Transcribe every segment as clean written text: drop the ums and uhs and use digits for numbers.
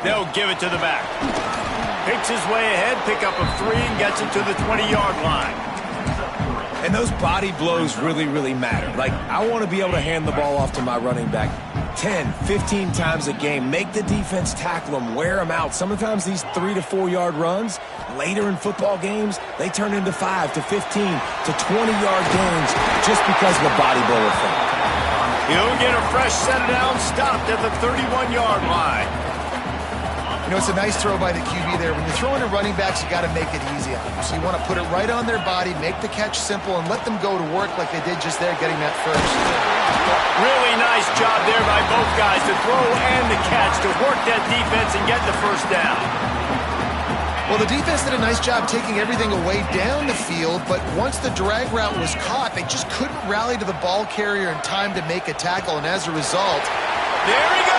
They'll give it to the back. Picks his way ahead, pick up a 3, and gets it to the 20-yard line. And those body blows really matter. Like, I want to be able to hand the ball off to my running back 10, 15 times a game. Make the defense tackle them, wear them out. Sometimes these 3 to 4 yard runs, later in football games, they turn into 5 to 15 to 20-yard gains just because of the body blow effect. He'll get a fresh set down, stopped at the 31-yard line. You know, it's a nice throw by the QB there. When you're throwing to running backs, you got to make it easy on them. So you want to put it right on their body, make the catch simple, and let them go to work like they did just there, getting that first. Really nice job there by both guys to throw and the catch to work that defense and get the first down. Well, the defense did a nice job taking everything away down the field, but once the drag route was caught, they just couldn't rally to the ball carrier in time to make a tackle, and as a result... There he goes!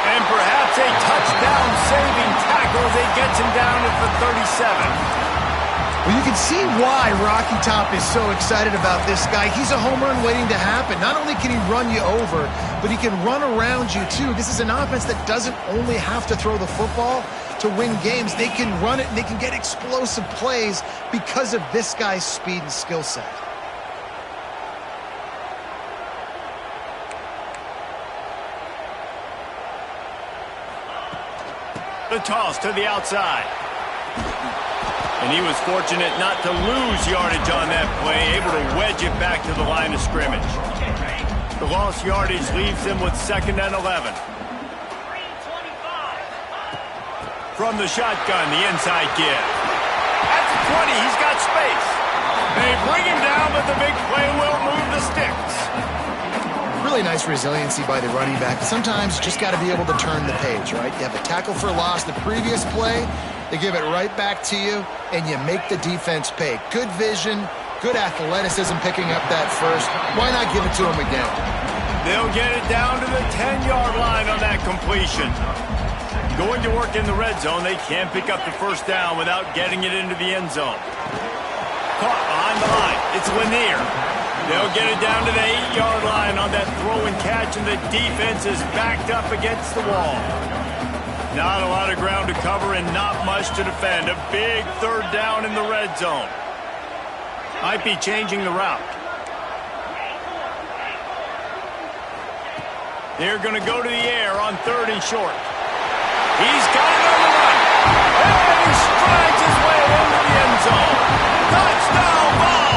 And perhaps a touchdown-saving tackle as he gets him down at the 37. Well, you can see why Rocky Top is so excited about this guy. He's a home run waiting to happen. Not only can he run you over, but he can run around you, too. This is an offense that doesn't only have to throw the football to win games. They can run it, and they can get explosive plays because of this guy's speed and skill set. The toss to the outside. And he was fortunate not to lose yardage on that play, able to wedge it back to the line of scrimmage. The lost yardage leaves them with 2nd and 11. From the shotgun, the inside give. At the 20, he's got space. They bring him down, but the big play will move the sticks. Really nice resiliency by the running back. Sometimes you just got to be able to turn the page, right? You have a tackle for loss the previous play, they give it right back to you, and you make the defense pay. Good vision, good athleticism picking up that first. Why not give it to him again? They'll get it down to the 10-yard line on that completion. Going to work in the red zone, they can't pick up the first down without getting it into the end zone. Caught behind the line. It's Lanier. They'll get it down to the 8-yard line on that throw and catch, and the defense is backed up against the wall. Not a lot of ground to cover and not much to defend. A big 3rd down in the red zone. Might be changing the route. They're going to go to the air on 3rd and short. He's got it on the run. And he strides his way into the end zone. Touchdown ball!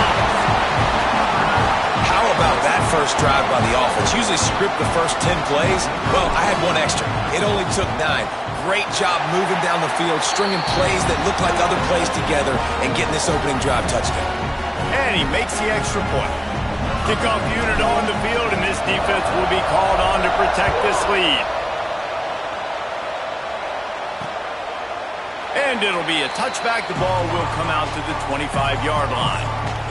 How about that first drive by the offense? Usually script the first 10 plays. Well, I had one extra. It only took 9. Great job moving down the field, stringing plays that look like other plays together, and getting this opening drive touchdown. And he makes the extra point. Kickoff unit on the field, and this defense will be called on to protect this lead. And it'll be a touchback. The ball will come out to the 25-yard line.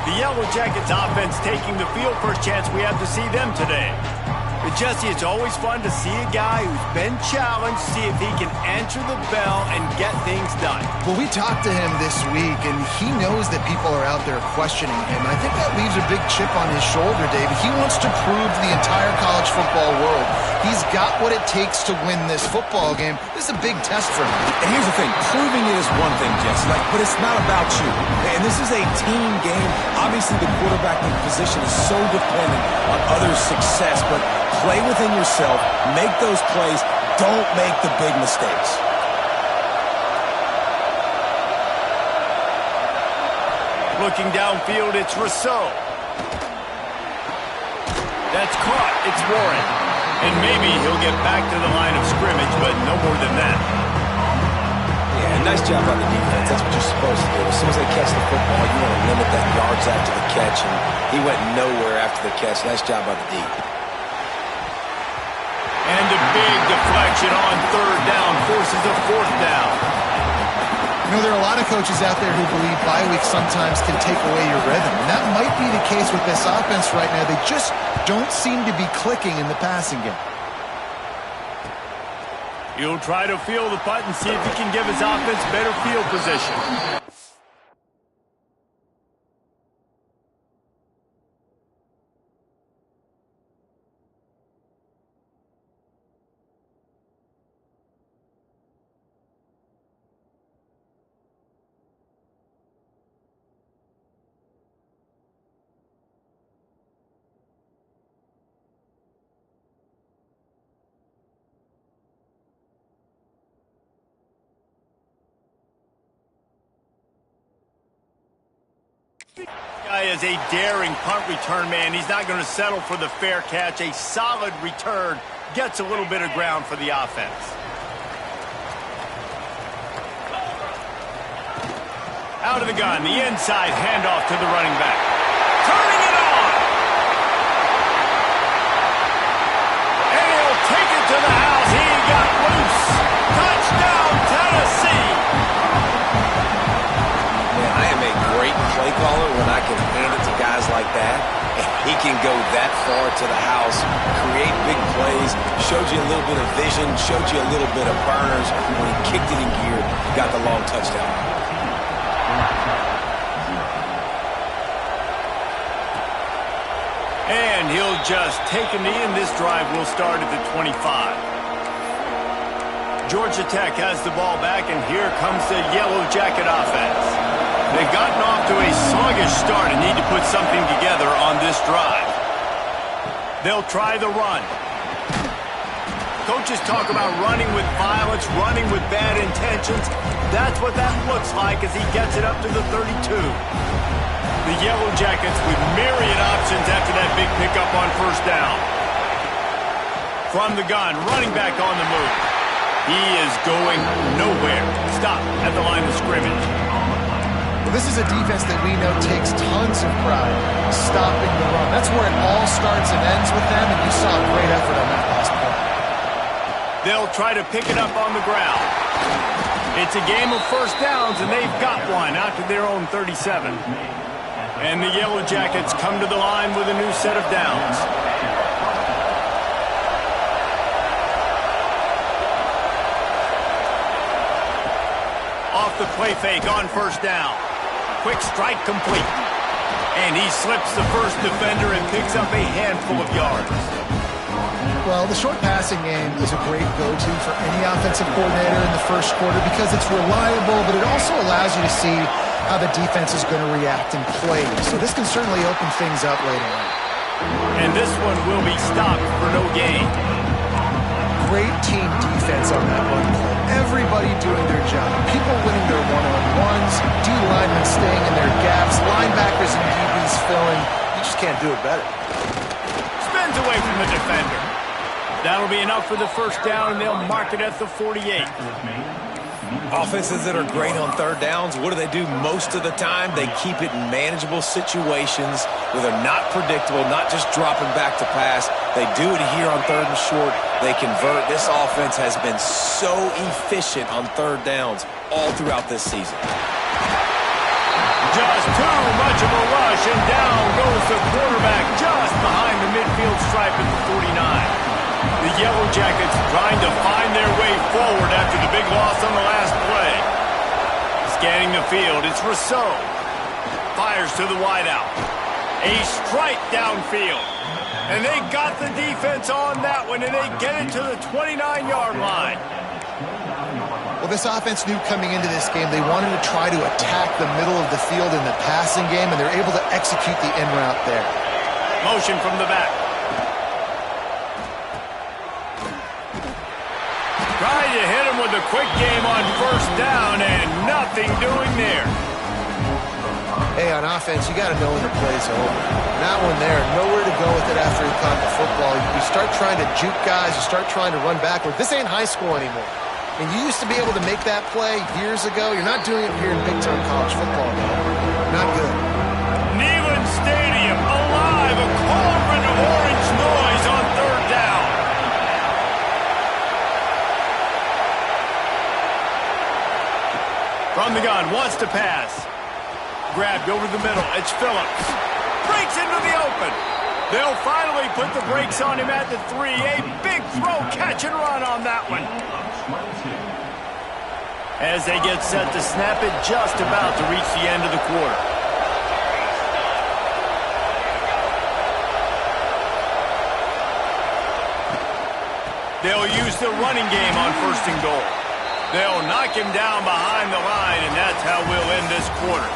The Yellow Jackets offense taking the field. First chance we have to see them today. But Jesse, it's always fun to see a guy who's been challenged, see if he can answer the bell and get things done. Well, we talked to him this week, and he knows that people are out there questioning him. I think that leaves a big chip on his shoulder, David. He wants to prove to the entire college football world he's got what it takes to win this football game. This is a big test for him. And here's the thing. Proving it is one thing, Jesse, but it's not about you. And this is a team game. Obviously, the quarterback position is so dependent on others' success, but play within yourself, make those plays, don't make the big mistakes. Looking downfield, it's Rousseau. That's caught. It's Warren. And maybe he'll get back to the line of scrimmage, but no more than that. Yeah, nice job on the defense. That's what you're supposed to do. As soon as they catch the football, you want to limit that yards after the catch, and he went nowhere after the catch. Nice job by the D. And a big deflection on 3rd down forces a 4th down. You know, there are a lot of coaches out there who believe bye weeks sometimes can take away your rhythm, and that might be the case with this offense right now. They just don't seem to be clicking in the passing game. He'll try to feel the punt and see if he can give his offense better field position. Guy is a daring punt return man. He's not going to settle for the fair catch. A solid return gets a little bit of ground for the offense. Out of the gun, the inside handoff to the running back. Turning it on! And he'll take it to the house. He got loose. Touchdown, Tennessee! Man, I am a great play caller when I can hand it to guys like that. And he can go that far to the house, create big plays, showed you a little bit of vision, showed you a little bit of burners. When he kicked it in gear, he got the long touchdown. And he'll just take a knee, and this drive will start at the 25. Georgia Tech has the ball back, and here comes the Yellow Jacket offense. They've gotten off to a sluggish start and need to put something together on this drive. They'll try the run. Coaches talk about running with violence, running with bad intentions. That's what that looks like as he gets it up to the 32. The Yellow Jackets with myriad options after that big pickup on first down. From the gun, running back on the move. He is going nowhere. Stop at the line of scrimmage. Well, this is a defense that we know takes tons of pride stopping the run. That's where it all starts and ends with them, and you saw a great effort on that last play. They'll try to pick it up on the ground. It's a game of first downs, and they've got one out to their own 37. And the Yellow Jackets come to the line with a new set of downs. Off the play fake on first down. Quick strike complete. And he slips the first defender and picks up a handful of yards. Well, the short passing game is a great go-to for any offensive coordinator in the first quarter because it's reliable, but it also allows you to see how the defense is going to react and play. So this can certainly open things up later on. And this one will be stopped for no gain. Great team defense on that one play. Everybody doing their job. People winning their one-on-ones, D-linemen staying in their gaps, linebackers and DBs filling. You just can't do it better. Spins away from the defender. That'll be enough for the first down, and they'll mark it at the 48. Offenses that are great on third downs, what do? Most of the time, they keep it in manageable situations where they're not predictable, not just dropping back to pass. They do it here on third and short. They convert. This offense has been so efficient on third downs all throughout this season. Just too much of a rush, and down goes the quarterback just behind the midfield stripe at the 49. The Yellow Jackets trying to find their way forward after the big loss on the last play. Scanning the field, it's Rousseau. Fires to the wideout. A strike downfield. And they got the defense on that one, and they get it to the 29-yard line. Well, this offense knew coming into this game they wanted to try to attack the middle of the field in the passing game, and they're able to execute the in route there. Motion from the back. Trying to hit him with a quick game on first down, and nothing doing there. Hey, on offense, you got to know when the play's over. That one there, nowhere to go with it after he caught the football. You start trying to juke guys, you start trying to run backward. This ain't high school anymore. I mean, you used to be able to make that play years ago. You're not doing it here in big-time college football, man. Not good. Neyland Stadium alive, a cauldron of orange noise on third down. From the gun, wants to pass. Grabbed over the middle, it's Phillips. Breaks into the open. They'll finally put the brakes on him at the 3. A big throw, catch and run on that one. As they get set to snap it, just about to reach the end of the quarter. They'll use the running game on first and goal. They'll knock him down behind the line, and that's how we'll end this quarter.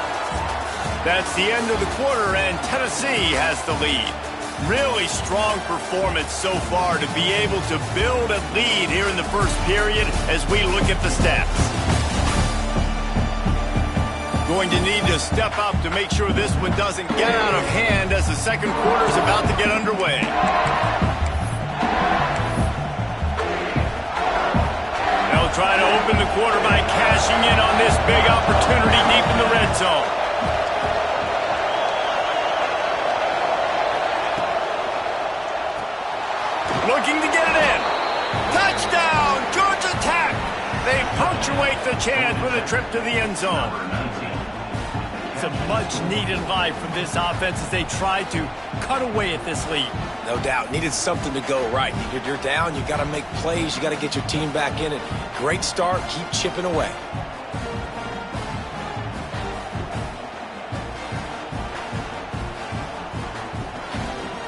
That's the end of the quarter, and Tennessee has the lead. Really strong performance so far to be able to build a lead here in the first period as we look at the stats. Going to need to step up to make sure this one doesn't get out of hand as the second quarter is about to get underway. They'll try to open the quarter by cashing in on this big opportunity deep in the red zone. Looking to get it in. Touchdown, Georgia Tech. They punctuate the chance with a trip to the end zone. It's a much-needed life from this offense as they try to cut away at this lead. No doubt. Needed something to go right. You're down. You got to make plays. You got to get your team back in it. Great start. Keep chipping away.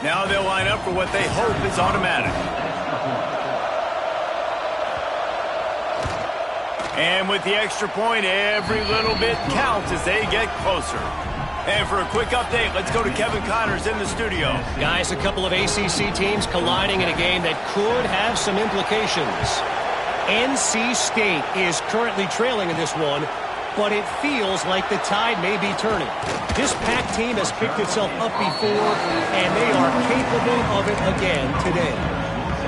Now they'll line up for what they hope is automatic. And with the extra point, every little bit counts as they get closer. And for a quick update, let's go to Kevin Connors in the studio. Guys, a couple of ACC teams colliding in a game that could have some implications. NC State is currently trailing in this one, but it feels like the tide may be turning. This Pac team has picked itself up before, and they are capable of it again today.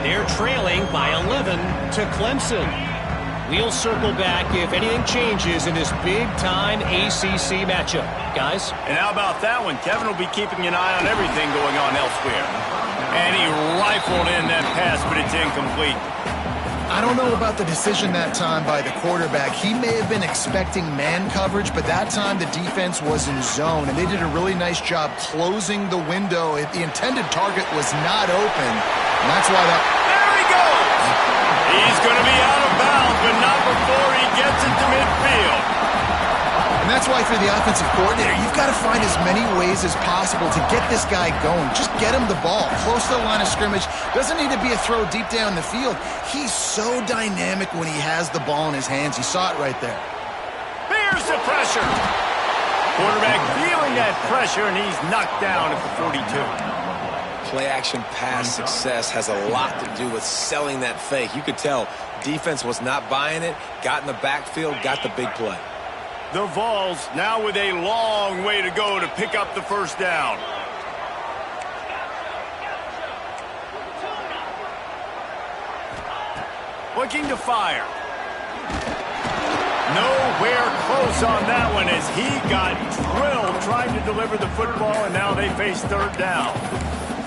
They're trailing by 11 to Clemson. We'll circle back if anything changes in this big-time ACC matchup. Guys? And how about that one? Kevin will be keeping an eye on everything going on elsewhere. And he rifled in that pass, but it's incomplete. I don't know about the decision that time by the quarterback. He may have been expecting man coverage, but that time the defense was in zone, and they did a really nice job closing the window. The intended target was not open, and that's why that... There he goes! He's going to be out of bounds, but not before he gets it to midfield. And that's why for the offensive coordinator, you've got to find as many ways as possible to get this guy going. Just get him the ball close to the line of scrimmage. Doesn't need to be a throw deep down the field. He's so dynamic when he has the ball in his hands. You saw it right there. There's the pressure. Quarterback feeling that pressure, and he's knocked down at the 42. Play-action pass success has a lot to do with selling that fake. You could tell defense was not buying it, got in the backfield, got the big play. The Vols now with a long way to go to pick up the first down. Looking to fire. Nowhere close on that one as he got drilled trying to deliver the football, and now they face third down.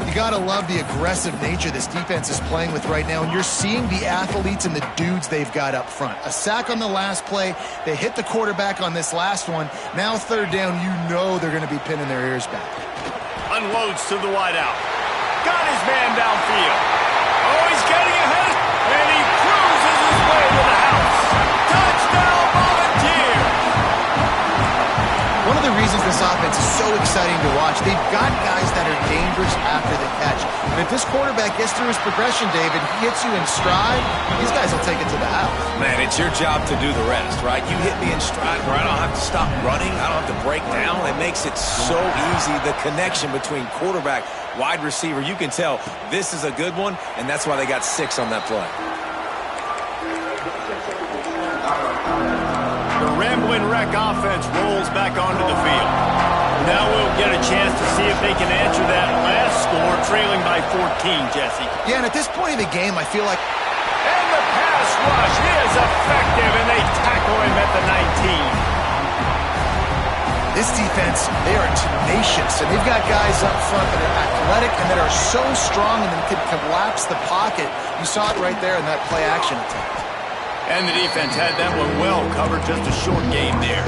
You got to love the aggressive nature this defense is playing with right now, and you're seeing the athletes and the dudes they've got up front. A sack on the last play. They hit the quarterback on this last one. Now third down, you know they're going to be pinning their ears back. Unloads to the wideout. Got his man downfield. Oh, he's getting ahead, and he cruises his way to the house. Touchdown, Volunteers! One of the reasons this offense is so exciting to watch, they've got guys that are dangerous after the catch. And if this quarterback gets through his progression, David, he hits you in stride, these guys will take it to the house. Man, it's your job to do the rest, right? You hit me in stride where I don't have to stop running. I don't have to break down. It makes it so easy. The connection between quarterback, wide receiver, you can tell this is a good one, and that's why they got 6 on that play. The Ramblin' Wreck offense rolls back onto the field. Now we'll get a chance to see if they can answer that last score, trailing by 14, Jesse. Yeah, and at this point of the game, I feel like... And the pass rush is effective, and they tackle him at the 19. This defense, they are tenacious, and they've got guys up front that are athletic and that are so strong and that can collapse the pocket. You saw it right there in that play-action attempt. And the defense had that one well covered, just a short game there.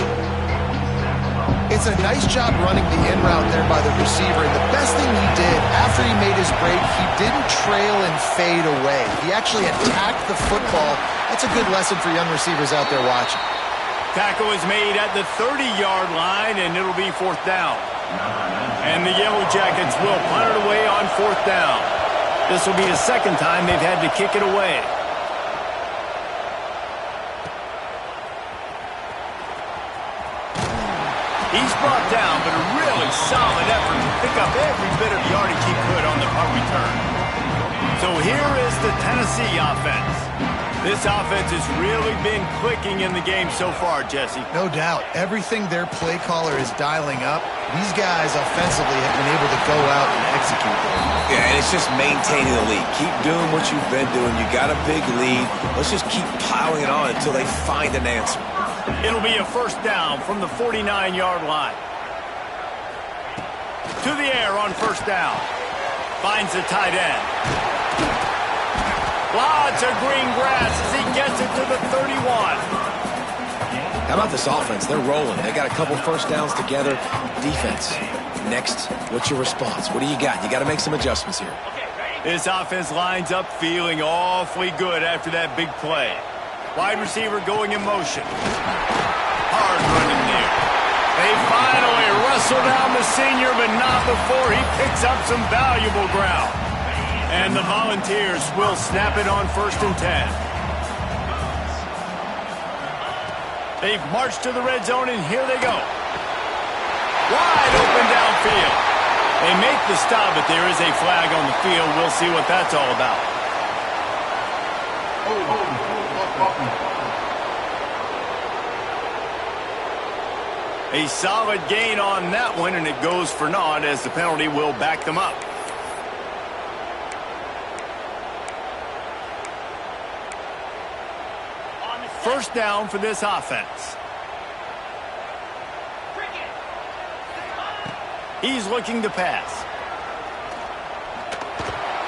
It's a nice job running the in route there by the receiver, and the best thing he did after he made his break, he didn't trail and fade away. He actually attacked the football. That's a good lesson for young receivers out there watching. Tackle is made at the 30-yard line, and it'll be fourth down. And the Yellow Jackets will punt it away on fourth down. This will be the second time they've had to kick it away. He's brought down, but a really solid effort to pick up every bit of yardage he could on the punt return. So here is the Tennessee offense. This offense has really been clicking in the game so far, Jesse. No doubt. Everything their play caller is dialing up, these guys offensively have been able to go out and execute. Yeah, and it's just maintaining the lead. Keep doing what you've been doing. You got a big lead. Let's just keep piling it on until they find an answer. It'll be a first down from the 49-yard line. To the air on first down. Finds the tight end. Lots of green grass as he gets it to the 31. How about this offense? They're rolling. They got a couple first downs together. Defense. Next, what's your response? What do you got? You got to make some adjustments here. This offense lines up feeling awfully good after that big play. Wide receiver going in motion. Hard running there. They finally wrestle down the senior, but not before he picks up some valuable ground. And the Volunteers will snap it on 1st and 10. They've marched to the red zone, and here they go. Wide open downfield. They make the stop, but there is a flag on the field. We'll see what that's all about. A solid gain on that one, and it goes for naught as the penalty will back them up. First down for this offense. He's looking to pass.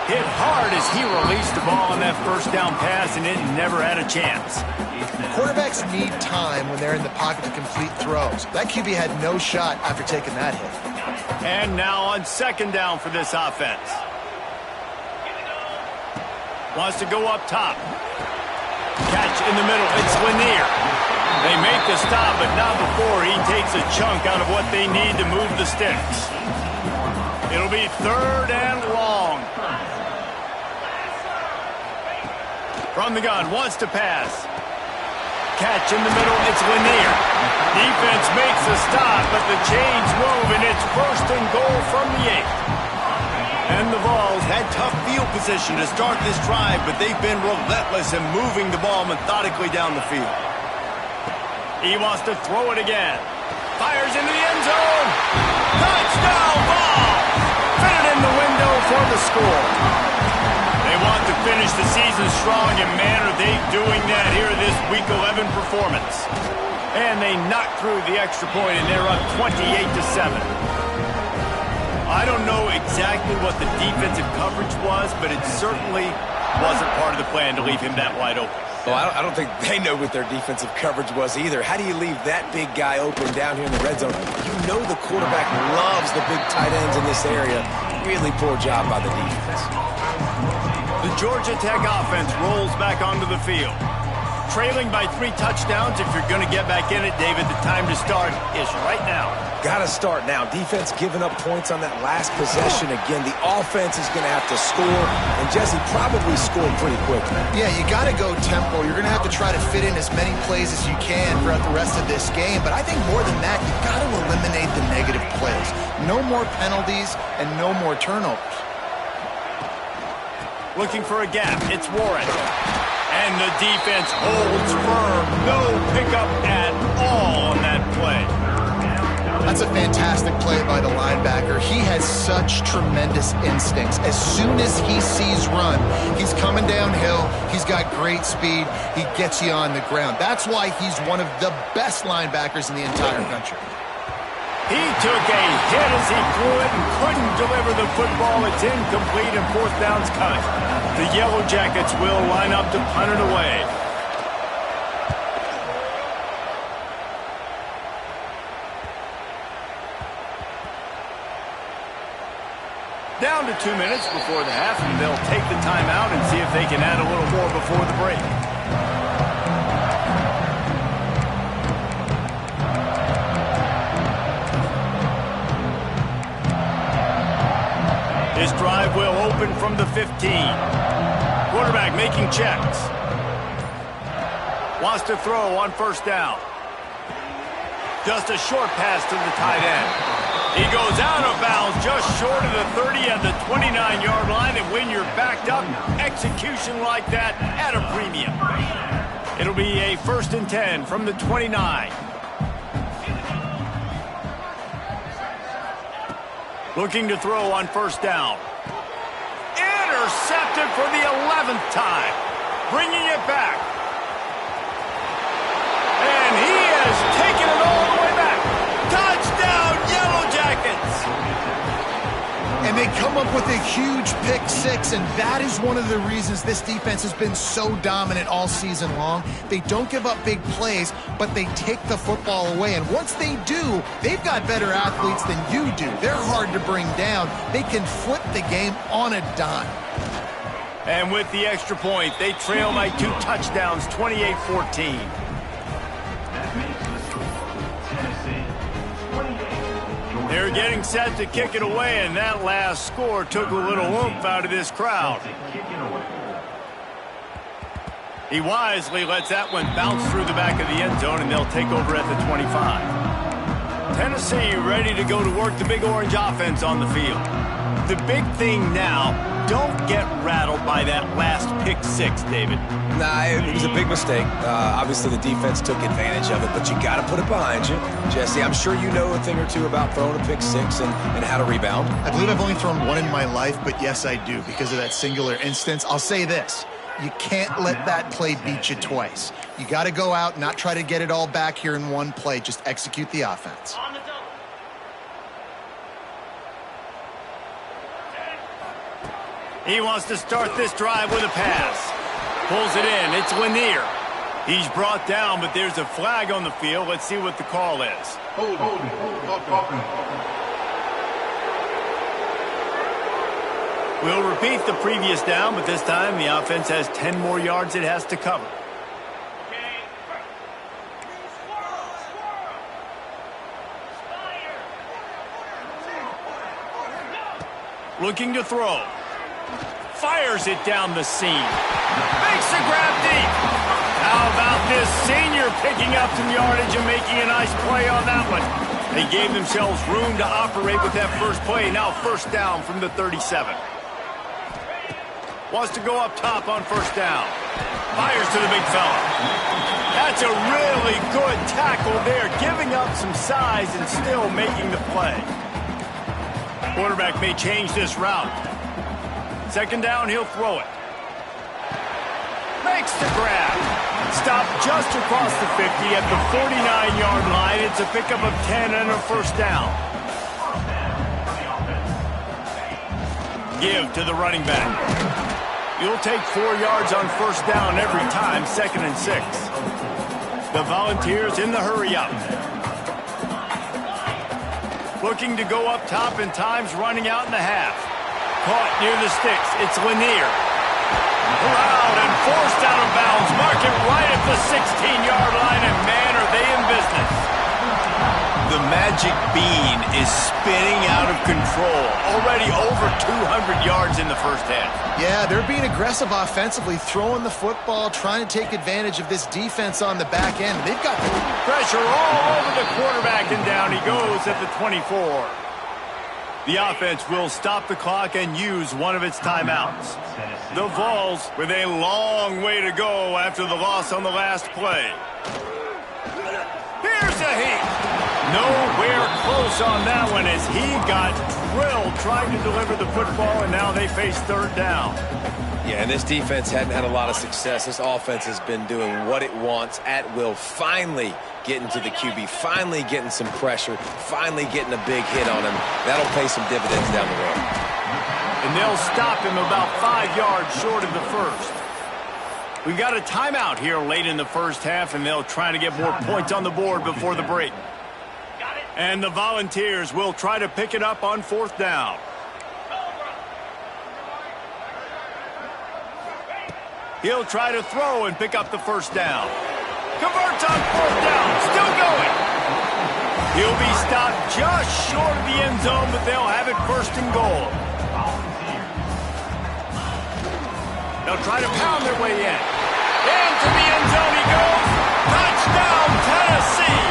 Hit hard as he released the ball on that first down pass, and it never had a chance. Quarterbacks need time when they're in the pocket to complete throws. That QB had no shot after taking that hit. And now on second down for this offense. Wants to go up top. Catch in the middle. It's Lanier. They make the stop, but not before he takes a chunk out of what they need to move the sticks. It'll be 3rd and long. From the gun, wants to pass. Catch in the middle, it's Lanier. Defense makes a stop, but the chains move, and it's 1st and goal from the 8. And the Vols had tough field position to start this drive, but they've been relentless in moving the ball methodically down the field. He wants to throw it again. Fires into the end zone. Touchdown ball! Fitted in the window for the score. They want to finish the season strong, and man, are they doing that here in this Week 11 performance. And they knock through the extra point, and they're up 28-7. I don't know exactly what the defensive coverage was, but it certainly wasn't part of the plan to leave him that wide open. Well, I don't think they know what their defensive coverage was either. How do you leave that big guy open down here in the red zone? You know the quarterback loves the big tight ends in this area. Really poor job by the defense. The Georgia Tech offense rolls back onto the field. Trailing by 3 touchdowns. If you're going to get back in it, David, the time to start is right now. Got to start now. Defense giving up points on that last possession again. The offense is going to have to score, and Jesse probably scored pretty quickly. Yeah, you got to go tempo. You're going to have to try to fit in as many plays as you can throughout the rest of this game. But I think more than that, you've got to eliminate the negative plays. No more penalties and no more turnovers. Looking for a gap. It's Warren. And the defense holds firm. No pickup at all on that play. That's a fantastic play by the linebacker. He has such tremendous instincts. As soon as he sees run, he's coming downhill. He's got great speed. He gets you on the ground. That's why he's one of the best linebackers in the entire country. He took a hit as he threw it and couldn't deliver the football. It's incomplete and 4th down's cut. The Yellow Jackets will line up to punt it away. Down to 2 minutes before the half, and they'll take the timeout and see if they can add a little more before the break. This drive will open from the 15. Quarterback making checks. Wants to throw on 1st down. Just a short pass to the tight end. He goes out of bounds just short of the 30 at the 29-yard line, and when you're backed up, execution like that at a premium. and 10 from the 29. Looking to throw on first down. Intercepted for the 11th time. Bringing it back. And he has taken it all the way back. Touchdown, Yellow Jackets! And they come up with a huge pick six, and that is one of the reasons this defense has been so dominant all season long. They don't give up big plays, but they take the football away. And once they do, they've got better athletes than you do. They're hard to bring down. They can flip the game on a dime. And with the extra point, they trail by 2 touchdowns, 28-14. They're getting set to kick it away, and that last score took a little oomph out of this crowd. He wisely lets that one bounce through the back of the end zone, and they'll take over at the 25. Tennessee ready to go to work the Big Orange offense on the field. The big thing now, don't get rattled by that last pick six, David. Nah, it was a big mistake. Obviously, the defense took advantage of it, but you got to put it behind you. Jesse, I'm sure you know a thing or two about throwing a pick six and how to rebound. I believe I've only thrown one in my life, but yes, I do, because of that singular instance. I'll say this. You can't let that play beat you twice. You got to go out, not try to get it all back here in one play. Just execute the offense. He wants to start this drive with a pass. Pulls it in. It's Lanier. He's brought down, but there's a flag on the field. Let's see what the call is. We'll repeat the previous down, but this time the offense has 10 more yards it has to cover. Looking to throw. Fires it down the seam. Makes the grab deep. How about this senior picking up some yardage and making a nice play on that one? They gave themselves room to operate with that first play. Now first down from the 37. Wants to go up top on first down. Fires to the big fella. That's a really good tackle there, giving up some size and still making the play. Quarterback may change this route. Second down, he'll throw it. Makes the grab. Stopped just across the 50 at the 49-yard line. It's a pickup of 10 and a first down. Give to the running back. You'll take 4 yards on first down every time, 2nd and 6. The Volunteers in the hurry up. Looking to go up top, and time's running out in the half. Caught near the sticks. It's Lanier. Corralled and forced out of bounds. Mark it right at the 16-yard line, and man, are they in business. The magic bean is spinning out of control. Already over 200 yards in the first half. Yeah, they're being aggressive offensively, throwing the football, trying to take advantage of this defense on the back end. They've got the pressure all over the quarterback, and down he goes at the 24. The offense will stop the clock and use one of its timeouts. The Vols with a long way to go after the loss on the last play. Here's a heat. Nowhere close on that one as he got drilled trying to deliver the football, and now they face third down. Yeah, and this defense hadn't had a lot of success. This offense has been doing what it wants at will. Finally getting to the QB, finally getting some pressure, finally getting a big hit on him. That'll pay some dividends down the road. And they'll stop him about 5 yards short of the first. We've got a timeout here late in the first half, and they'll try to get more points on the board before the break. And the Volunteers will try to pick it up on fourth down. He'll try to throw and pick up the first down. Converts on fourth down. Still going. He'll be stopped just short of the end zone, but they'll have it first and goal. They'll try to pound their way in. Into the end zone he goes. Touchdown, Tennessee.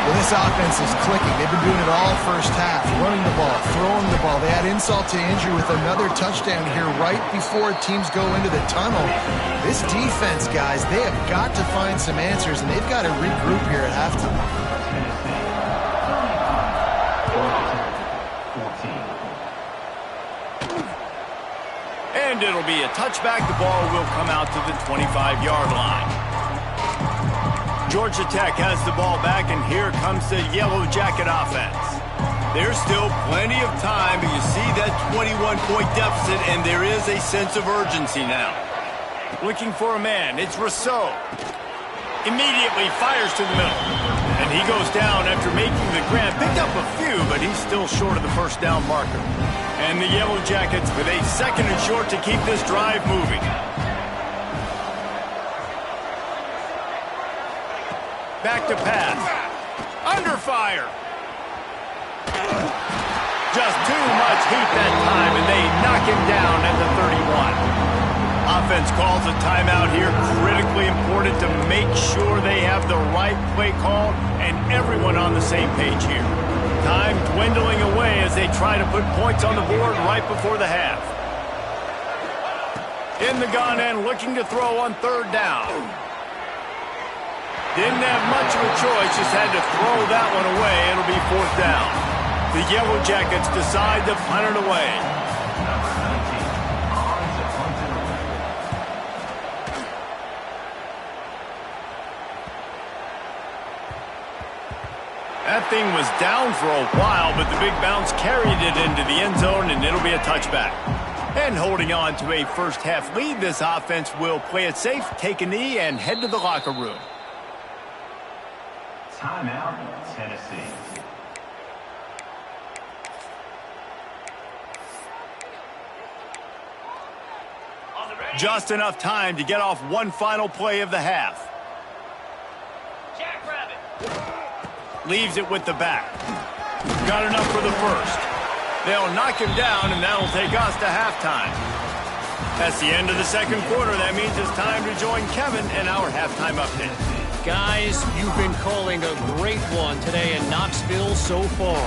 Well, This offense is clicking. They've been doing it all first half, running the ball, throwing the ball. They add insult to injury with another touchdown here right before teams go into the tunnel. This defense, guys, they have got to find some answers, and they've got to regroup here at halftime. And it'll be a touchback. The ball will come out to the 25-yard line. Georgia Tech has the ball back, and here comes the Yellow Jacket offense. There's still plenty of time, but you see that 21-point deficit, and there is a sense of urgency now. Looking for a man. It's Rousseau. Immediately fires to the middle. And he goes down after making the grab. Picked up a few, but he's still short of the first down marker. And the Yellow Jackets with a second and short to keep this drive moving. Back to pass. Under fire. Just too much heat that time, and they knock him down at the 31. Offense calls a timeout here. Critically important to make sure they have the right play call and everyone on the same page here. Time dwindling away as they try to put points on the board right before the half. In the gun and looking to throw on third down. Didn't have much of a choice, just had to throw that one away. It'll be fourth down. The Yellow Jackets decide to punt it away. That thing was down for a while, but the big bounce carried it into the end zone, and it'll be a touchback. And holding on to a first-half lead, this offense will play it safe, take a knee, and head to the locker room. Timeout, Tennessee. Just enough time to get off one final play of the half. Leaves it with the back. Got enough for the first. They'll knock him down, and that'll take us to halftime. That's the end of the second quarter. That means it's time to join Kevin in our halftime update. Guys, you've been calling a great one today in Knoxville so far.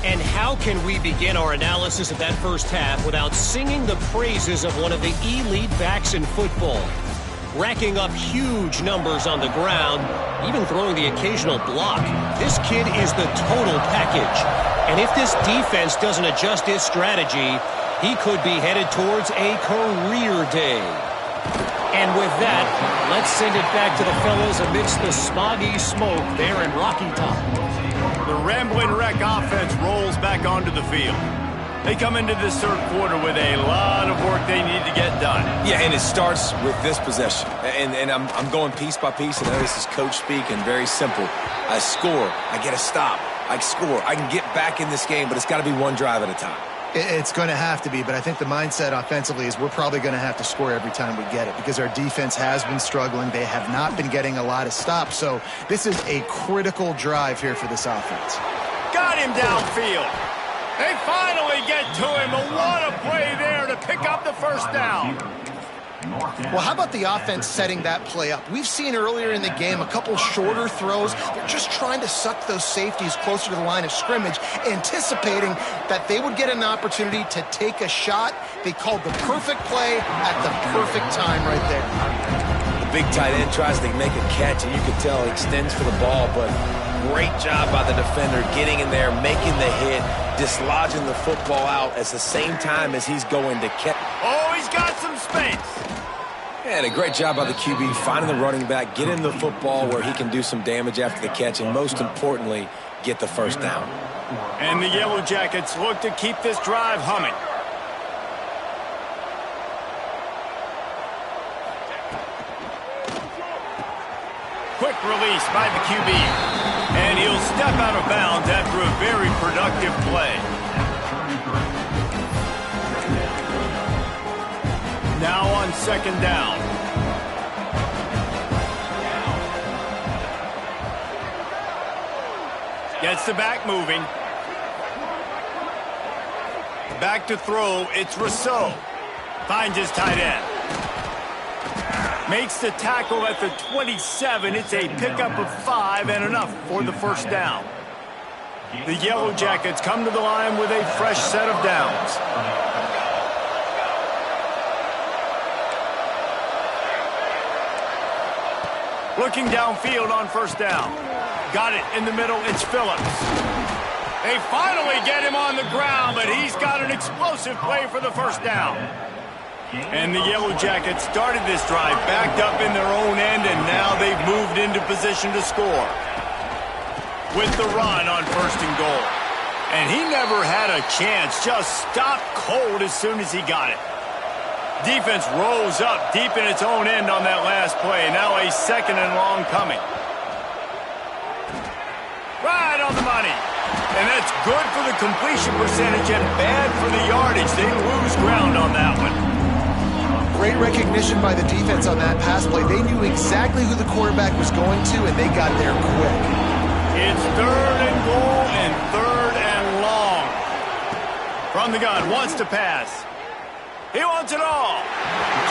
And how can we begin our analysis of that first half without singing the praises of one of the elite backs in football? Racking up huge numbers on the ground, even throwing the occasional block. This kid is the total package. And if this defense doesn't adjust its strategy, he could be headed towards a career day. And with that, let's send it back to the fellas amidst the smoggy smoke there in Rocky Top. The Ramblin' Wreck offense rolls back onto the field. They come into this third quarter with a lot of work they need to get done. Yeah, and it starts with this possession. And I'm going piece by piece, and I know this is coach speak and very simple. I score. I get a stop. I score. I can get back in this game, but it's got to be one drive at a time. It's going to have to be, but I think the mindset offensively is we're probably going to have to score every time we get it because our defense has been struggling. They have not been getting a lot of stops, so this is a critical drive here for this offense. Got him downfield. They finally get to him. What a play there to pick up the first down. Well, how about the offense setting that play up? We've seen earlier in the game a couple shorter throws. They're just trying to suck those safeties closer to the line of scrimmage, anticipating that they would get an opportunity to take a shot. They called the perfect play at the perfect time right there. The big tight end tries to make a catch, and you can tell he extends for the ball, but great job by the defender getting in there, making the hit, dislodging the football out at the same time as he's going to catch. Oh, he's got some space. And a great job by the QB finding the running back, getting the football where he can do some damage after the catch, and most importantly, get the first down. And the Yellow Jackets look to keep this drive humming. Quick release by the QB. And he'll step out of bounds after a very productive play. Now on second down. Gets the back moving. Back to throw. It's Rousseau. Finds his tight end. Makes the tackle at the 27. It's a pickup of 5 and enough for the first down. The Yellow Jackets come to the line with a fresh set of downs. Looking downfield on first down. Got it in the middle. It's Phillips. They finally get him on the ground, but he's got an explosive play for the first down. And the Yellow Jackets started this drive backed up in their own end, and now they've moved into position to score. With the run on first and goal. And he never had a chance, just stopped cold as soon as he got it. Defense rose up deep in its own end on that last play. Now a second and long coming. Right on the money. And that's good for the completion percentage and bad for the yardage. They lose ground on that one. Great recognition by the defense on that pass play. They knew exactly who the quarterback was going to, and they got there quick. It's third and goal and third and long. From the gun, wants to pass. He wants it all.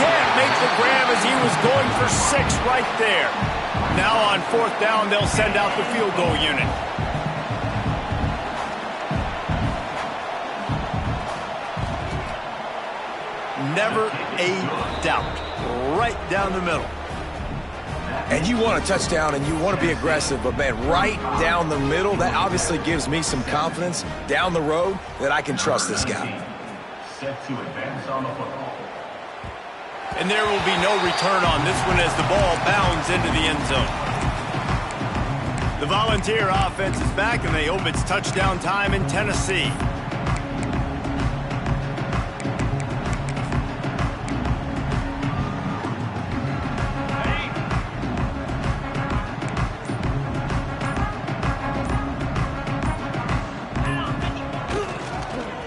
Can't make the grab as he was going for 6 right there. Now on fourth down, they'll send out the field goal unit. Never a doubt. Right down the middle. And you want a touchdown and you want to be aggressive, but man, right down the middle, that obviously gives me some confidence down the road that I can trust this guy. Set to advance on the football. And there will be no return on this one as the ball bounds into the end zone. The Volunteer offense is back, and they hope it's touchdown time in Tennessee.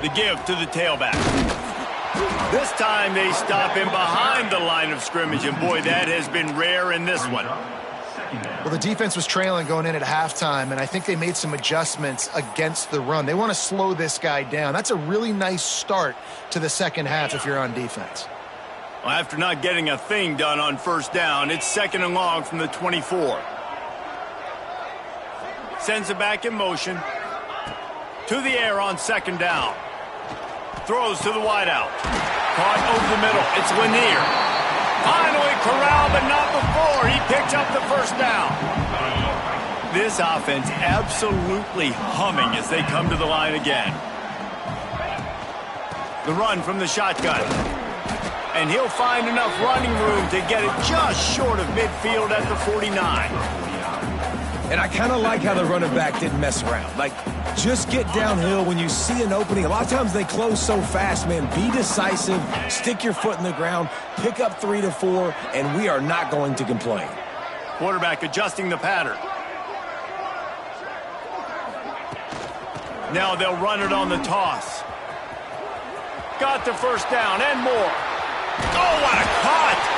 The give to the tailback. This time they stop him behind the line of scrimmage, and boy, that has been rare in this one. Well, the defense was trailing going in at halftime, and I think they made some adjustments against the run. They want to slow this guy down. That's a really nice start to the second half if you're on defense. Well, after not getting a thing done on first down, it's second and long from the 24. Sends it back in motion. To the air on second down. Throws to the wideout. Caught over the middle. It's Lanier. Finally corralled, but not before. He picks up the first down. This offense absolutely humming as they come to the line again. The run from the shotgun. And he'll find enough running room to get it just short of midfield at the 49. And I kind of like how the running back didn't mess around. Like, just get downhill when you see an opening. A lot of times they close so fast, man. Be decisive, stick your foot in the ground, pick up 3 to 4, and we are not going to complain. Quarterback adjusting the pattern. Now they'll run it on the toss. Got the first down and more. Oh, what a cut!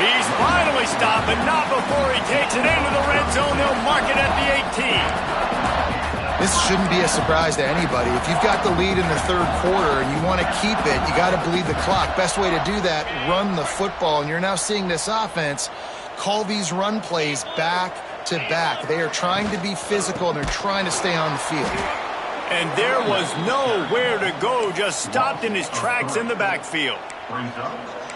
He's finally stopped, but not before he takes it into the red zone. They'll mark it at the 18. This shouldn't be a surprise to anybody. If you've got the lead in the third quarter and you want to keep it, you got to bleed the clock. Best way to do that, run the football. And you're now seeing this offense call these run plays back to back. They are trying to be physical, and they're trying to stay on the field. And there was nowhere to go, just stopped in his tracks in the backfield.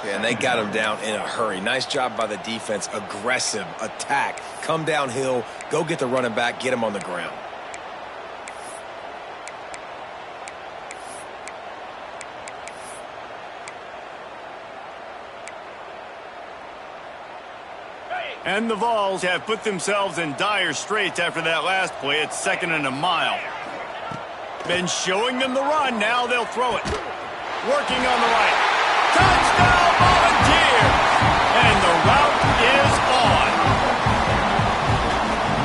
Yeah, and they got him down in a hurry. Nice job by the defense. Aggressive attack. Come downhill. Go get the running back. Get him on the ground. And the Vols have put themselves in dire straits after that last play. It's second and a mile. Been showing them the run. Now they'll throw it. Working on the right. Touchdown, Volunteers! And the route is on.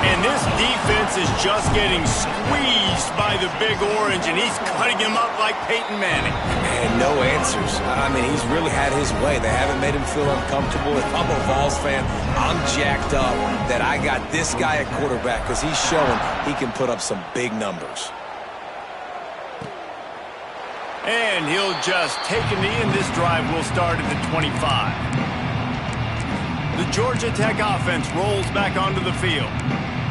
And this defense is just getting squeezed by the Big Orange, and he's cutting him up like Peyton Manning. And no answers. I mean, he's really had his way. They haven't made him feel uncomfortable. If I'm a Vols fan, I'm jacked up that I got this guy at quarterback because he's showing he can put up some big numbers. And he'll just take a knee, and this drive will start at the 25. Georgia Tech offense rolls back onto the field.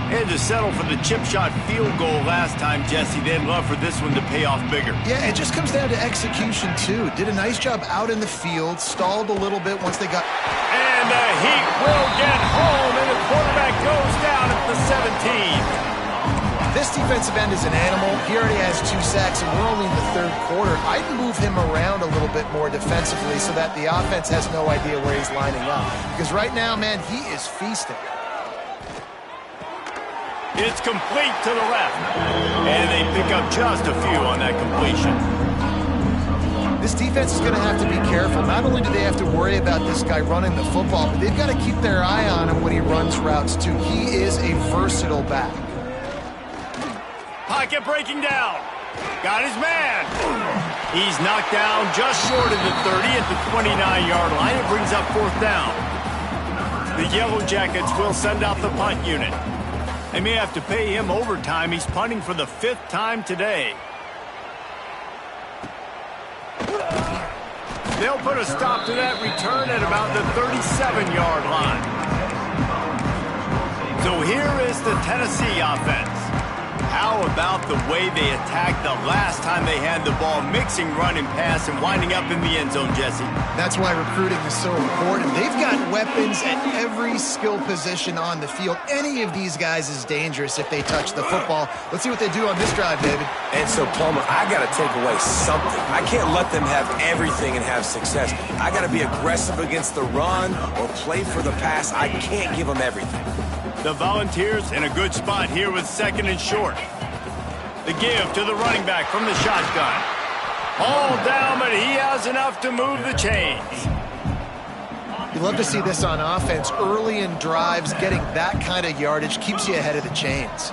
They had to settle for the chip shot field goal last time, Jesse. They'd love for this one to pay off bigger. Yeah, it just comes down to execution, too. Did a nice job out in the field, stalled a little bit once they got... And the Heat will get home, and the quarterback goes down at the 17. This defensive end is an animal. He already has 2 sacks, and we're only in the third quarter. I'd move him around a little bit more defensively so that the offense has no idea where he's lining up. Because right now, man, he is feasting. It's complete to the left. And they pick up just a few on that completion. This defense is going to have to be careful. Not only do they have to worry about this guy running the football, but they've got to keep their eye on him when he runs routes, too. He is a versatile back. Pocket breaking down. Got his man. He's knocked down just short of the 30 at the 29-yard line. It brings up 4th down. The Yellow Jackets will send out the punt unit. They may have to pay him overtime. He's punting for the 5th time today. They'll put a stop to that return at about the 37-yard line. So here is the Tennessee offense. How about the way they attacked the last time they had the ball, mixing run and pass and winding up in the end zone, Jesse? That's why recruiting is so important. They've got weapons at every skill position on the field. Any of these guys is dangerous if they touch the football. Let's see what they do on this drive, David. And so, Palmer, I got to take away something. I can't let them have everything and have success. I got to be aggressive against the run or play for the pass. I can't give them everything. The Volunteers in a good spot here with 2nd and short. The give to the running back from the shotgun. All down, but he has enough to move the chains. You love to see this on offense. Early in drives, getting that kind of yardage keeps you ahead of the chains.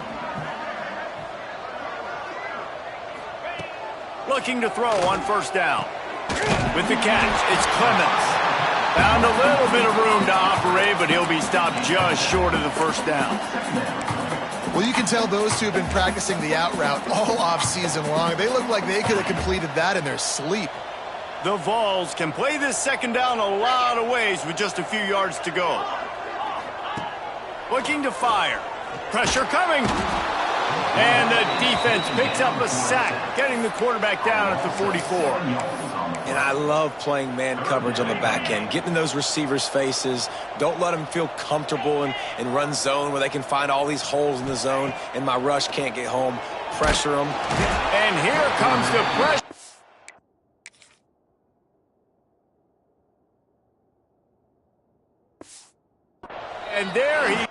Looking to throw on 1st down. With the catch, it's Clemens. Found a little bit of room to operate, but he'll be stopped just short of the 1st down. Well, you can tell those two have been practicing the out route all offseason long. They look like they could have completed that in their sleep. The Vols can play this 2nd down a lot of ways with just a few yards to go. Looking to fire. Pressure coming. And the defense picks up a sack, getting the quarterback down at the 44. And I love playing man coverage on the back end, getting in those receivers' faces. Don't let them feel comfortable in run zone where they can find all these holes in the zone and my rush can't get home. Pressure them. And here comes the pressure. And there he...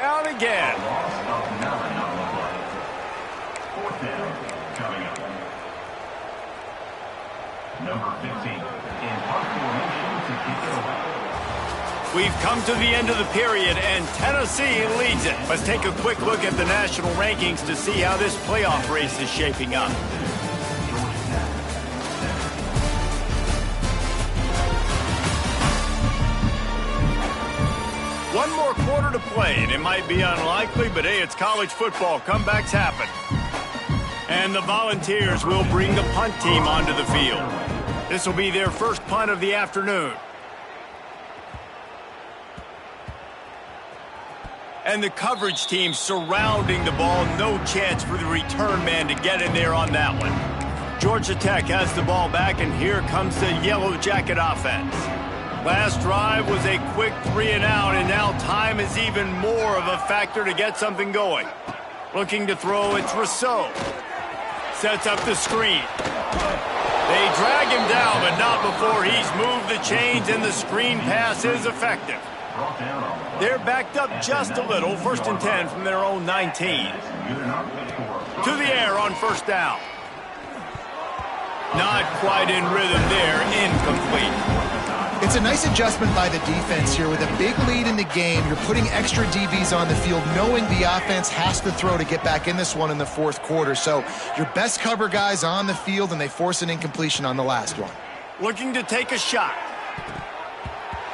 Down again. 4th down coming up. Number 15 in punt formation to kick it away. We've come to the end of the period, and Tennessee leads it. Let's take a quick look at the national rankings to see how this playoff race is shaping up. One more quarter to play, and it might be unlikely, but hey, it's college football. Comebacks happen. And the Volunteers will bring the punt team onto the field. This will be their first punt of the afternoon. And the coverage team surrounding the ball. No chance for the return man to get in there on that one. Georgia Tech has the ball back, and here comes the Yellow Jacket offense. Last drive was a quick 3 and out, and now time is even more of a factor to get something going. Looking to throw, it's Rousseau. Sets up the screen. They drag him down, but not before he's moved the chains, and the screen pass is effective. They're backed up just a little. 1st and 10 from their own 19. To the air on 1st down. Not quite in rhythm there. Incomplete. It's a nice adjustment by the defense here. With a big lead in the game, you're putting extra DBs on the field, knowing the offense has to throw to get back in this one in the 4th quarter. So your best cover guys on the field, and they force an incompletion on the last one. Looking to take a shot.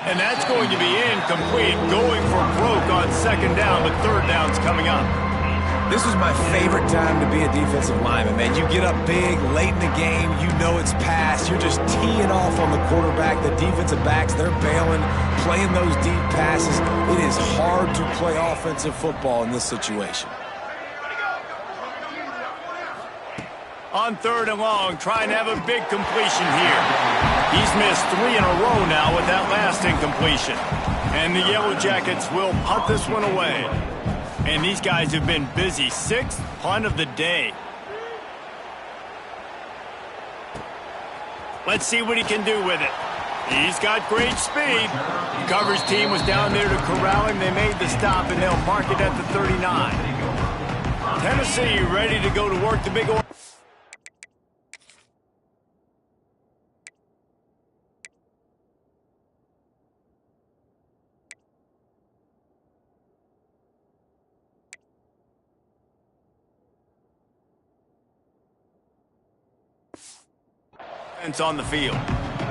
And that's going to be incomplete, going for broke on second down, but third down's coming up. This is my favorite time to be a defensive lineman, man. You get up big, late in the game, you know it's past. You're just teeing off on the quarterback. The defensive backs, they're bailing, playing those deep passes. It is hard to play offensive football in this situation. On third and long, trying to have a big completion here. He's missed 3 in a row now with that last incompletion. And the Yellow Jackets will punt this one away. And these guys have been busy. 6th punt of the day. Let's see what he can do with it. He's got great speed. The coverage team was down there to corral him. They made the stop, and they'll mark it at the 39. Tennessee ready to go to work the big... on the field.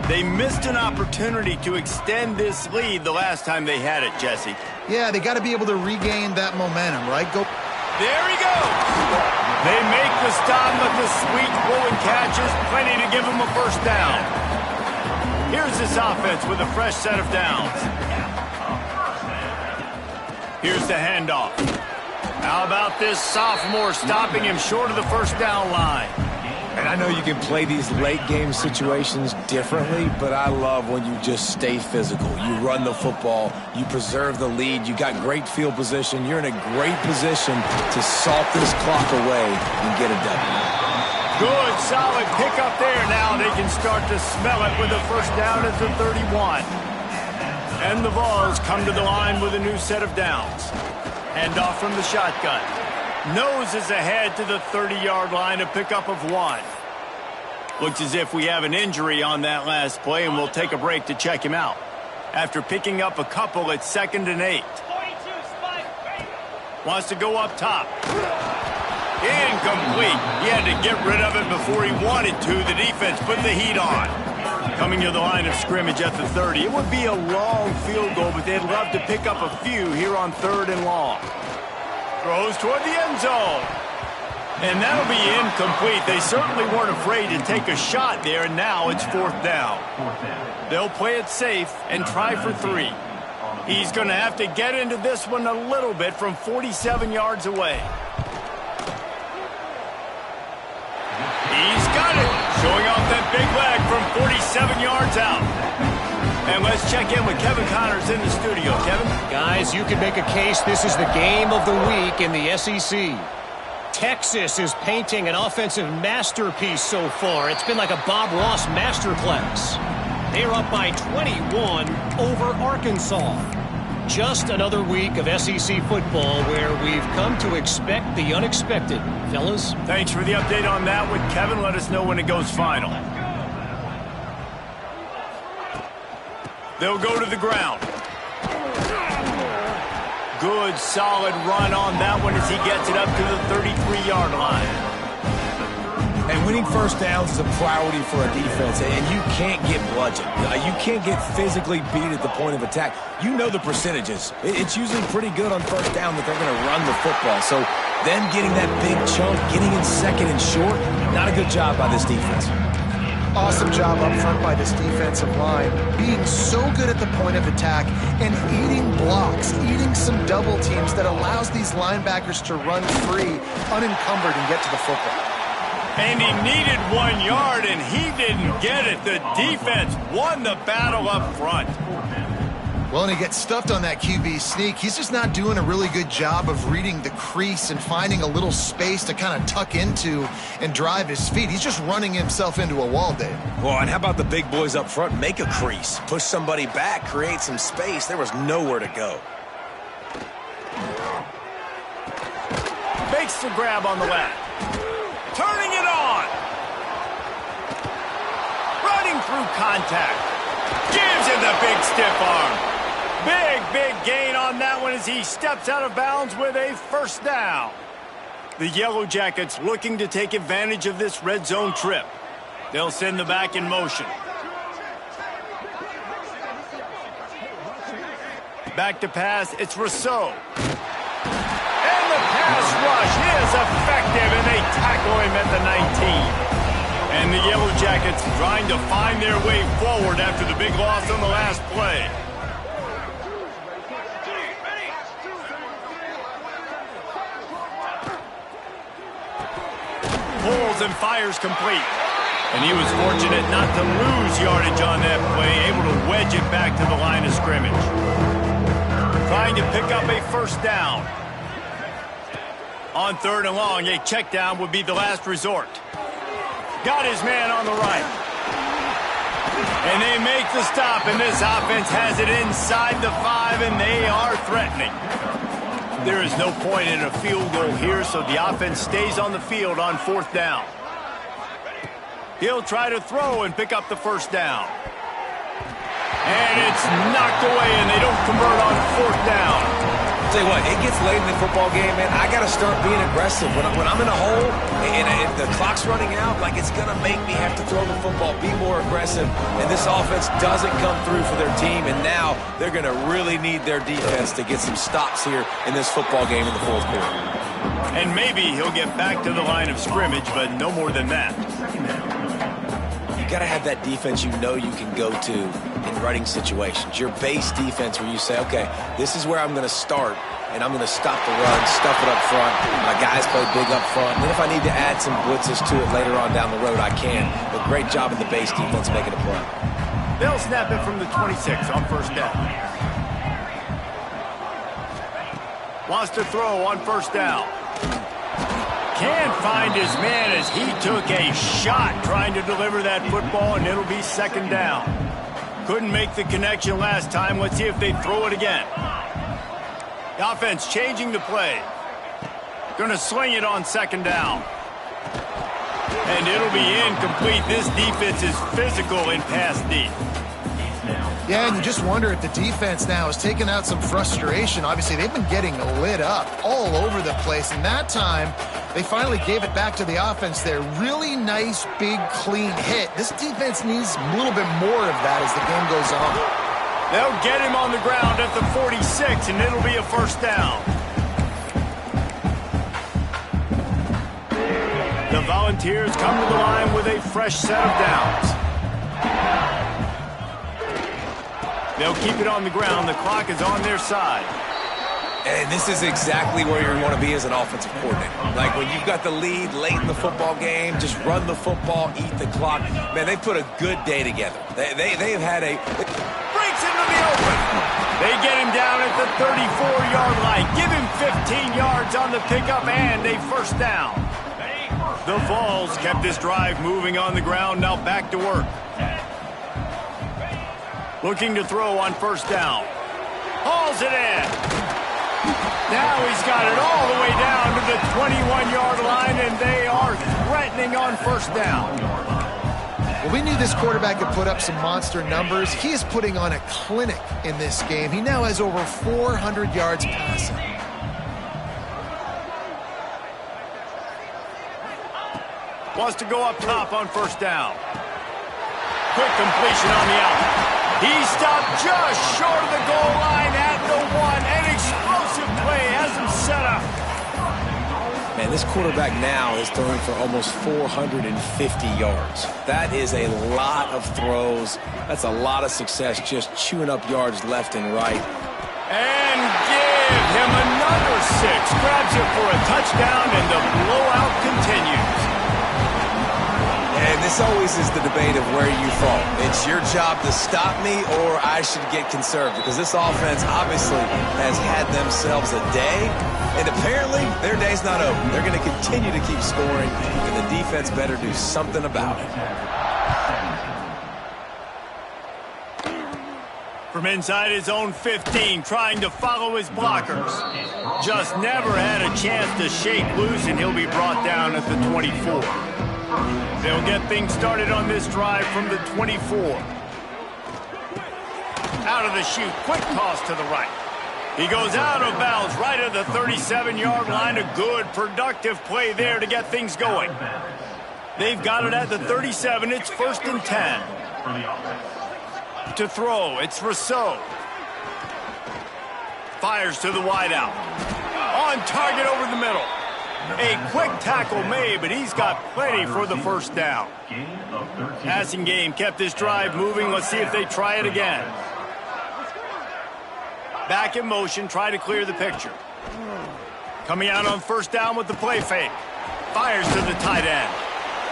They missed an opportunity to extend this lead the last time they had it, Jesse. Yeah, they got to be able to regain that momentum, right? Go. There he goes. They make the stop, but the sweet rolling catches plenty to give them a first down. Here's this offense with a fresh set of downs. Here's the handoff. How about this sophomore stopping him short of the first down line? And I know you can play these late-game situations differently, but I love when you just stay physical. You run the football, you preserve the lead, you got great field position, you're in a great position to salt this clock away and get a W. Good, solid pickup there. Now they can start to smell it with a first down at the 31. And the Vols come to the line with a new set of downs. Handoff from the shotgun. Nose is ahead to the 30-yard line, a pickup of 1. Looks as if we have an injury on that last play, and we'll take a break to check him out. After picking up a couple, it's 2nd and 8. Wants to go up top. Incomplete. He had to get rid of it before he wanted to. The defense put the heat on. Coming to the line of scrimmage at the 30. It would be a long field goal, but they'd love to pick up a few here on 3rd and long. Throws toward the end zone. And that'll be incomplete. They certainly weren't afraid to take a shot there, and now it's 4th down. They'll play it safe and try for 3. He's going to have to get into this one a little bit from 47 yards away. He's got it. Showing off that big leg from 47 yards out. And let's check in with Kevin Connors in the studio. Kevin? Guys, you can make a case this is the game of the week in the SEC. Texas is painting an offensive masterpiece so far. It's been like a Bob Ross masterclass. They're up by 21 over Arkansas. Just another week of SEC football where we've come to expect the unexpected. Fellas? Thanks for the update on that with Kevin. Let us know when it goes final. They'll go to the ground. Good, solid run on that one as he gets it up to the 33-yard line. And winning first downs is a priority for a defense, and you can't get bludgeoned. You can't get physically beat at the point of attack. You know the percentages. It's usually pretty good on first down that they're going to run the football. So them getting that big chunk, getting in 2nd and short, not a good job by this defense. Awesome job up front by this defensive line, being so good at the point of attack and eating blocks, eating some double teams that allows these linebackers to run free, unencumbered, and get to the football. And he needed 1 yard, and he didn't get it. The defense won the battle up front. Well, and he gets stuffed on that QB sneak. He's just not doing a really good job of reading the crease and finding a little space to kind of tuck into and drive his feet. He's just running himself into a wall, Dave. Well, and how about the big boys up front? Make a crease, push somebody back, create some space. There was nowhere to go. Makes the grab on the left. Turning it on. Running through contact. Gives him the big stiff arm. Big gain on that one as he steps out of bounds with a first down. The Yellow Jackets looking to take advantage of this red zone trip. They'll send the back in motion. Back to pass, it's Rousseau. And the pass rush is effective, and they tackle him at the 19. And the Yellow Jackets trying to find their way forward after the big loss on the last play. Pulls and fires complete. And he was fortunate not to lose yardage on that play, able to wedge it back to the line of scrimmage. Trying to pick up a first down. On 3rd and long, a check down would be the last resort. Got his man on the right. And they make the stop, and this offense has it inside the 5, and they are threatening. There is no point in a field goal here, so the offense stays on the field on 4th down. He'll try to throw and pick up the first down. And it's knocked away, and they don't convert on 4th down. I'll tell you what, it gets late in the football game, man. I got to start being aggressive. When I'm in a hole and the clock's running out, like, it's going to make me have to throw the football, be more aggressive. And this offense doesn't come through for their team, and now they're going to really need their defense to get some stops here in this football game in the 4th quarter. And maybe he'll get back to the line of scrimmage, but no more than that. You got to have that defense you know you can go to in running situations. Your base defense where you say, okay, this is where I'm going to start, and I'm going to stop the run, stuff it up front. My guys play big up front. And then if I need to add some blitzes to it later on down the road, I can. But great job in the base defense making a play. They'll snap it from the 26 on 1st down. Wants to throw on 1st down. Can't find his man as he took a shot trying to deliver that football, and it'll be 2nd down. Couldn't make the connection last time. Let's see if they throw it again. The offense changing the play. Going to sling it on 2nd down. And it'll be incomplete. This defense is physical in pass deep. Yeah, and you just wonder if the defense now has taken out some frustration. Obviously, they've been getting lit up all over the place. And that time, they finally gave it back to the offense there. Really nice, big, clean hit. This defense needs a little bit more of that as the game goes on. They'll get him on the ground at the 46, and it'll be a 1st down. The Volunteers come to the line with a fresh set of downs. They'll keep it on the ground. The clock is on their side. And this is exactly where you want to be as an offensive coordinator. Like, when you've got the lead late in the football game, just run the football, eat the clock. Man, they put a good day together. They've had a... Breaks into the open. They get him down at the 34-yard line. Give him 15 yards on the pickup and a 1st down. The Vols kept this drive moving on the ground. Now back to work. Looking to throw on 1st down. Hauls it in. Now he's got it all the way down to the 21-yard line, and they are threatening on 1st down. Well, we knew this quarterback could put up some monster numbers. He is putting on a clinic in this game. He now has over 400 yards passing. Wants to go up top on 1st down. Quick completion on the out. He stopped just short of the goal line at the 1. An explosive play has him set up. Man, this quarterback now is throwing for almost 450 yards. That is a lot of throws. That's a lot of success, just chewing up yards left and right. And give him another 6. Grabs it for a touchdown, and the blowout continues. And this always is the debate of where you fall. It's your job to stop me, or I should get conserved, because this offense obviously has had themselves a day, and apparently their day's not over. They're going to continue to keep scoring, and the defense better do something about it. From inside his own 15, trying to follow his blockers. Just never had a chance to shake loose, and he'll be brought down at the 24. They'll get things started on this drive from the 24. Out of the chute, quick toss to the right. He goes out of bounds right at the 37-yard line. A good, productive play there to get things going. They've got it at the 37. It's 1st and 10. To throw, it's Rousseau. Fires to the wideout. On target over the middle. A quick tackle made, but he's got plenty for the first down. Passing game kept this drive moving. Let's see if they try it again. Back in motion, try to clear the picture. Coming out on first down with the play fake. Fires to the tight end.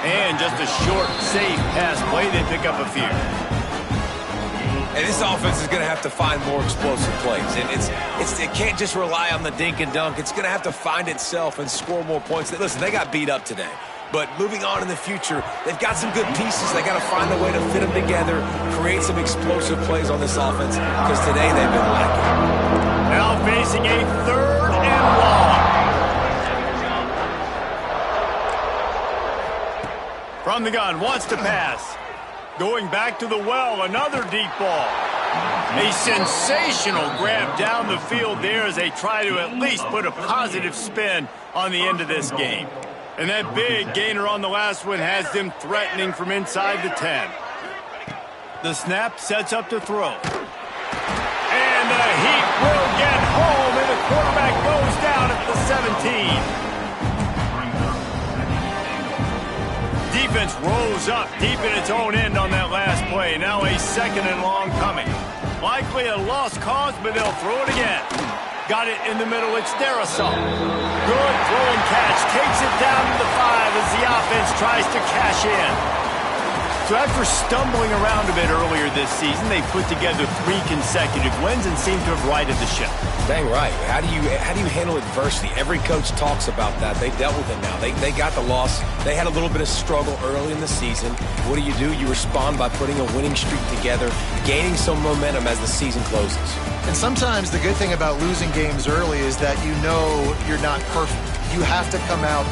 And just a short, safe pass play. They pick up a few. And this offense is going to have to find more explosive plays. And it can't just rely on the dink and dunk. It's going to have to find itself and score more points. Listen, they got beat up today. But moving on in the future, they've got some good pieces. They got to find a way to fit them together, create some explosive plays on this offense, because today they've been lacking. Now facing a 3rd and long. From the gun, wants to pass. Going back to the well, another deep ball. A sensational grab down the field there as they try to at least put a positive spin on the end of this game. And that big gainer on the last one has them threatening from inside the 10. The snap sets up to throw. And the heat will get home, and the quarterback goes down at the 17. Defense rolls up deep in its own end on that last play. Now a 2nd and long coming. Likely a lost cause, but they'll throw it again. Got it in the middle. It's Darisaw. Good throw and catch. Takes it down to the 5 as the offense tries to cash in. So after stumbling around a bit earlier this season, they put together 3 consecutive wins and seem to have righted the ship. Dang right. How do you handle adversity? Every coach talks about that. They dealt with it now. They got the loss. They had a little bit of struggle early in the season. What do? You respond by putting a winning streak together, gaining some momentum as the season closes. And sometimes the good thing about losing games early is that you know you're not perfect. You have to come out